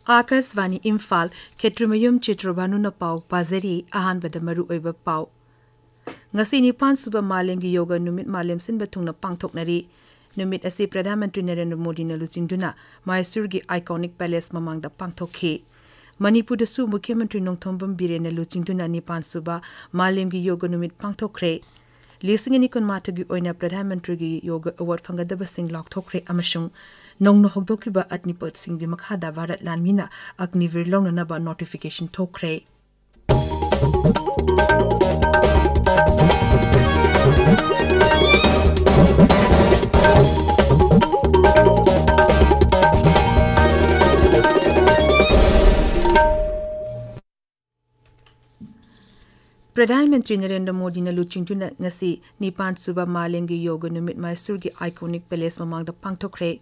Akasvani Imphal Ketrimayum Chitrabhanu na pau pazari ahan badamaru oiba pau. Ngasi nipan suba malemgi yoga numit malem sin batungna pangthoknari. Numit asi Pradhan Mantri Narendra Modi na luchingduna Mysurgi iconic palace mamangda pangthokhe. Manipur su Mukhyamantri Nongthombam Bire na luchingduna nipan suba malemgi yoga numit pangthokre. Lisingani kun matagi oina Pradhan Mantri gi yoga award fangadaba sing lokthokre amashung nongno hogdokiba atnipot sing gi makhada Bharat Lanmina Agnivir longna naba notification thokre. Pradhan Mantri Narendra Modi na luchingtuna ngasi nipan suba malengi yoga numit Mysurgi iconic palace mamangda pangthokre.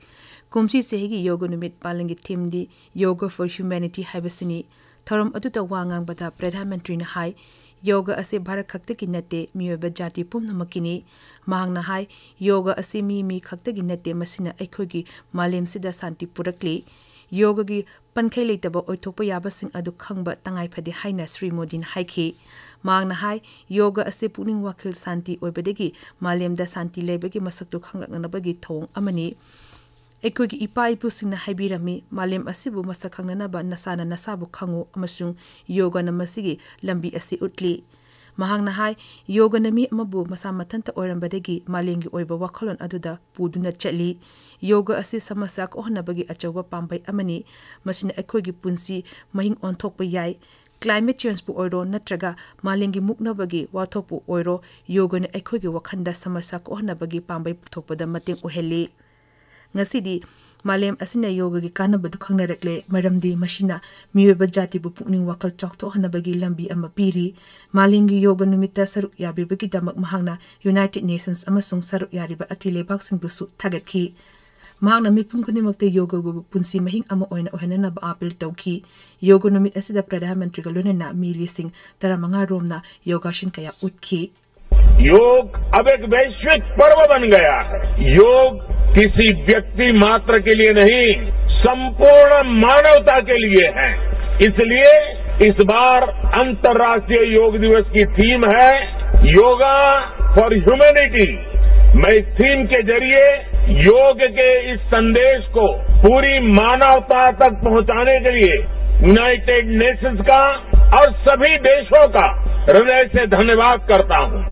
Kumsi sehigi yoga numit palengi theme Yoga for Humanity haibasini. Thorom aduta wangang bata Pradhan Mantri na hai yoga ase Bharat khaktaki nate miyoba jati pumnamakini. Mahang na hai yoga ase mi khaktaki nate masina aikhogi malem sida santi purakli. Yoga gi pankhai leitaba oithokpa yaba sing adu khangba tangai phade haina Sri Modi na haikhi. Mahang na hai yoga ase puning wakhil santi oibadegi malem da santi lebagi masaktu khangnanabagi thong amani. Ekogi ipa ipu singna haibirami malem asibu masak khangnanaba nasana nasabu khangu amasung yoga na masigi lambi ase utli. Mahang na hai yoga nami amabu masa mathanta oirambadegi malengi oiba wakhalon aduda puduna chatli. Yoga ase samasya ko honabagi achawa pambai amani masina ekogi punsi mahing onthokpa yai. Climate change pu oiro natraga malengi muknabagi wathopu oiro yoga na ekogi wakhanda samasya ko honabagi pambai puthopada mateng oheli. Ngasidi malem asina yoga gi kanabadu khangnarekle maramdi mashina miyoba jati bu pukning wakal chokto hanabagi lambi ama piri malengi yoga numita saruk yabibagi damak mahangna United Nations amasung saruk yariba atile baksing busu tagatki mahangna mipum kunimakte yoga bu punsi mahing ama oina ohanana ba apil tawki yoga numit asida Pradhan Mantri galunena mili sing taramanga romna yoga shin kaya utki. योग अब एक वैश्विक पर्व बन गया है. योग किसी व्यक्ति मात्र के लिए नहीं संपूर्ण मानवता के लिए है. इसलिए इस बार अंतर्राष्ट्रीय योग दिवस की थीम है योगा फॉर ह्यूमैनिटी. मैं इस थीम के जरिए योग के इस संदेश को पूरी मानवता तक पहुंचाने के लिए यूनाइटेड नेशंस का और सभी देशों का हृदय से धन्यवाद करता हूं.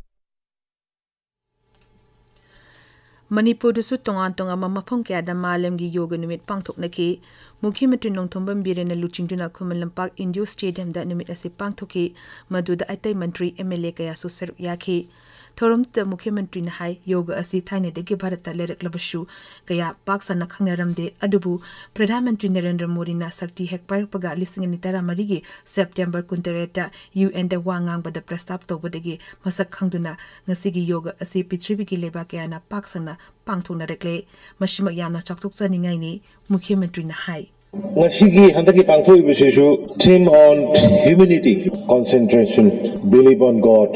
Manipur su tongan mafam kayada malemgi yoga numit pangthoknaki Mukhyamantri Nongthombam Bire na luchingduna Khuman Lampak Indoor Stadium da numit ase pangthoki maduda aitai mantri MLA kaya su saruk yakhi. Thoromta Mukhyamantri na hai yoga asi thainedagi Bharata lereklabashu kaya paksana khangnaramde adubu Pradhan Mantri Narendra Modi na sakti hekpar paga lisingani taramari September 23 UN da wangang bada prastab tawbadagi masak khangduna ngasigi yoga asi Prithvigi leba kaya na paksana pangthokna rekle mashima yamna chakthokchani ngai ni Mukhyamantri na hai. Ngasigi handaki pangthoibisisu theme on humanity, concentration, believe on God,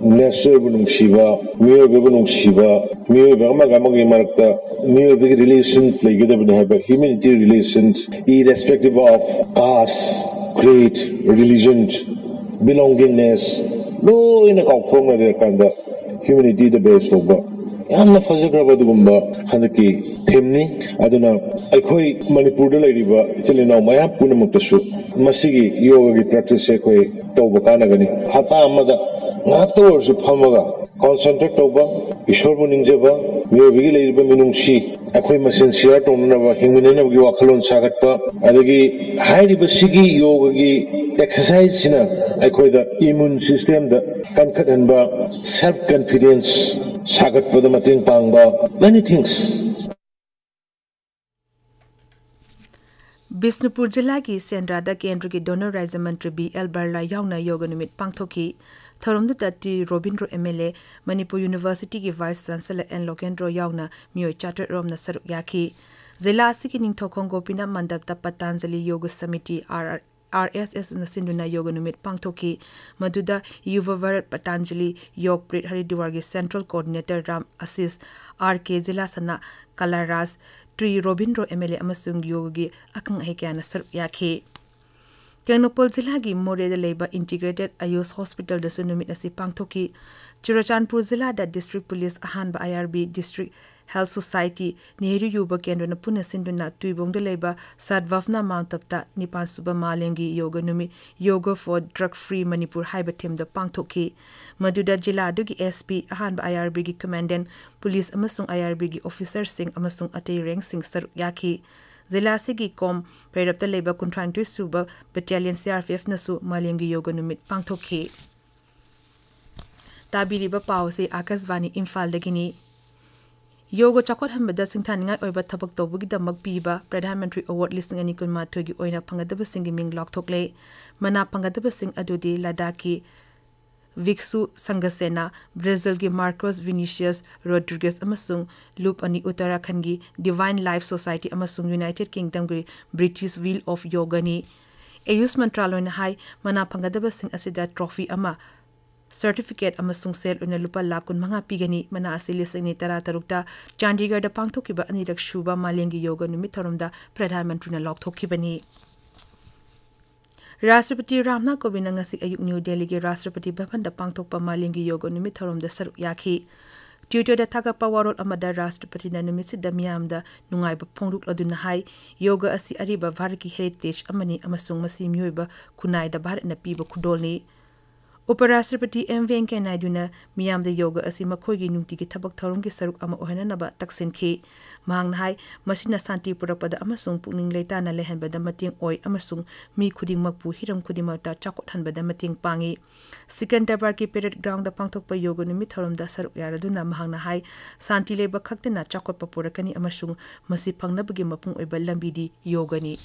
nature bunung shiva, miyobe bunung shiva, miyobe amagi marakta, miyobe relation playgadabne haba humanity relations irrespective of caste, creed, religion, belongingness, no ina kauphrongna rekanda humanity the base over. Yamna fajagrabadugumba handaki themni aduna aikoi Manipur da lairiba ichilina mayam punamaktasu masigi yoga gi practice ekoi tawba kanagani hata amada ngakta warsu phamaga concentrate tawba ishwar bu ningjaba yogi lairiba minungsi aikoi masen share tonaba hingminena gi wakhalon sagatpa adagi hairiba sigi yoga gi exercise sina aikoi da immune system da kankathanba self confidence sagatpa da mating pangba many things. Bisnupur Jilla ki Sendrada Kendra ki Donor Raja Mantri B.L. Barla yauna yoga numit pangthoki Thoromdu Tati Robindro MLA Manipur University ki Vice Chancellor N. Lokendro yauna miyoi charter rom na saruk yakhi Zilla asiki ningthokong Gopina Mandapta Patanjali Yoga Samiti RSS na sinduna yoga numit pangthoki maduda Yuva Bharat Patanjali Yog Prit Haridwar ki Central Coordinator Ram Assis RK Zilla sana Kalaraj Tri Robindro MLA amasung yogi akang ahikana saruk yakhe Tengnopol Zilla gi More de Labor Integrated Ayus Hospital da sunumit asi pangthoki Churachandpur Zilla da District Police ahanba IRB District Health Society Nehru Yuba Kendra na puna sinduna tuibong de Labor Sadvafna Mount Tapta Nipan Suba Malengi Yoga Numi Yoga for Drug Free Manipur Haiba Tim da pangthoki Maduda Jilla dugi SP ahanba IRB gi Commandant Police amasung IRB gi Officer Sing amasung atay rank sing saruk yaki Zilla Sigi Kom Perapta Labor Contractor Suba Battalion CRPF Nasu Malengi Yoga Numit Pangthoki Tabiriba Pause Akasvani Imphal Dagini Yoga Chakot Hambada Singtaninga Oiba Tabak Tobugi Damak Piba Pradhan Mantri Award Listing Ani Kun Matogi Oina Pangadaba Singi Ming Lok Tokle Mana Pangadaba Sing Adudi Ladaki Viksu Sangasena, Brazil gi Marcos Vinicius Rodriguez amasung Loop ani Uttarakhand gi Divine Life Society amasung United Kingdom gi British Wheel of Yoga ni Ayus Mantraloy na hai mana pangadaba sing asida trophy ama certificate amasung sel una lupa lakun mga pigani mana asilising ni taratarukta Chandigarh da pangthokiba anirak shuba malengi yoga numit tharumda Pradhan Mantri na lokthokhibani Rashtrapati Ramnath Kovind ngasi ayuk New Delhi ge Rashtrapati Bhavan da pangthokpa malengi yoga numit thorom da saruk yakhi Twitter da thagapa warol amada Rashtrapati na numit sidda miyam da nungai ba phongruk laduna hai yoga asi ariba Bharat ki heritage amani amasung masi myoiba kunai da Bharat na piba khudolni Uparashtrapati M Venkaiah Naidu na miyam da yoga asi makhoigi nungti ki thabak tharum ki saruk ama ohananaba taksin khi mahang hai masina santi purapada amasung pungning leita na lehanba da mating oi amasung mi khuding makpu hiram khudimata chakot hanba da mating pangi Sikandabad ki parade ground da pangthokpa yoga numit tharum da saruk yaraduna mahang na hai santi leba khaktina chakot papurakani amasung masi phangnabagi mapung oiba lambidi yoga ni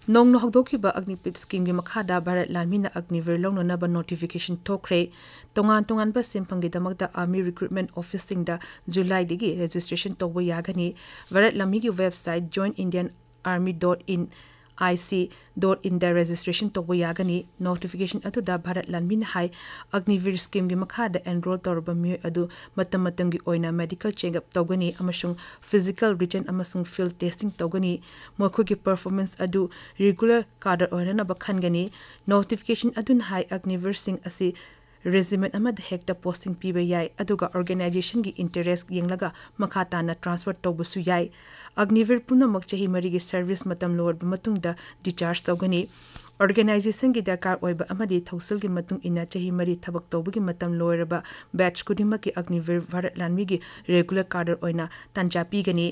Nong no hagdokiba Agnipit scheme gi makhada Bharat Lanmina Agniver longno naba notification tokre tongan ba simpanggi damakda army recruitment office singda July digi registration tokbo yagani Bharat Lami gi website joinindianarmy.in IC.in da registration tokbo yagani notification atu da Bharat Lanmina hai Agnivir scheme gi makhada enroll torba mi adu matam gi oina medical check up togani amasung physical written amasung field testing togani mokho gi performance adu regular cadre oina na bakhangani notification adu hai Agnivir sing asi resume amad hekta posting piba yai aduga organization gi interest yenglaga makhata na transfer tobusu yai Agnivir punamak chahi mari gi service matam lower matungda discharge togani organization gi darkar oiba amadi thausil gi matung ina chahi mari thabak tobugi matam lower ba batch kudima ki Agnivir Bharat Lanmi gi regular cadre oina tanja pigani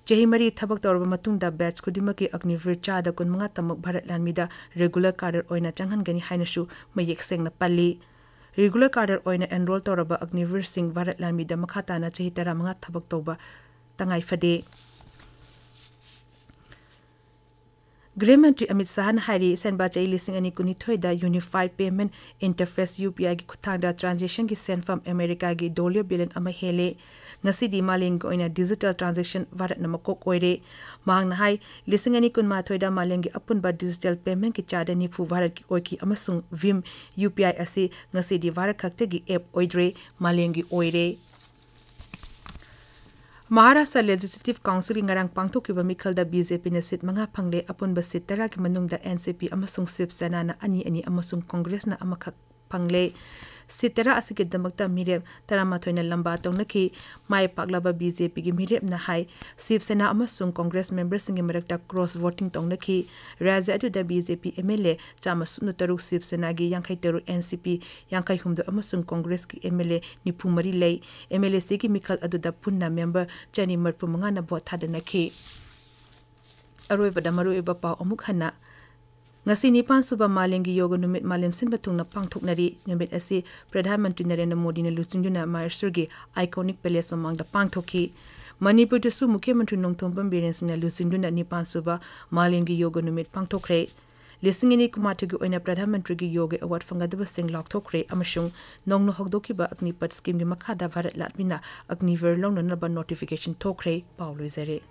chahi mari thabak torba matungda batch kudima ki Agnivir cha da kun manga tamak Bharat Lanmi da regular cadre oina changhan gani hainasu mayek sengna palli regular cadre oina enroll toraba Agnivir Singh Bharat Lanmi da makhata na chahi tara manga thabak toba tangai fade Gray Mantri Amit Sahan Hari Senba Chai Lising Ani Kunithoi da Unified Payment Interface UPI gi kuthangda transaction gi send from America gi dollar billion ama hele ngasi di maling ko ina digital transaction Bharat namakok oire mang na hai lising ani kun ma thoida maling gi apun ba digital payment ki chada ni fu Bharat ki oiki amasung Vim UPI asi ngasi di Bharat khakte gi app oidre maling gi oire Maharashtra Legislative Council ngarang pangthokiba mikhal da BJP na sit manga phangle apun ba sit tara ki manungda NCP amasung Shiv Sena na ani amasung Congress na amakak phangle sitara asike damakta mirep taramathoi na lamba tongnaki mai paklaba BJP gi mirep na hai Shiv Sena amasung Congress members singi marakta cross voting tongnaki raja adu da BJP MLA chama sunu taruk Shiv Sena gi yankhai taru NCP yankhai humdo amasung Congress ki MLA nipumari lei MLA se gi mikhal adu da punna member chani marpu manga na bot thadana ki aroi bada maru eba pa amuk hana ngasi nipan suba malengi yoga numit malem sin batung na pangthoknari numit asi Pradhan Mantri Narendra Modi na luchingduna Mysore iconic palace mamang da pangthoki Manipur su Mukhyamantri Nongthombam Biren Singh na luchingduna nipan suba malengi yoga numit pangthokre Lisingini Kumatagi oina Pradhan Mantri gi yoga award fangadaba sing lokthokre amashung nongno hogdokiba agnipat scheme gi makhada Bharat Lanmina Agnivir longno naba notification thokre Paulo Zare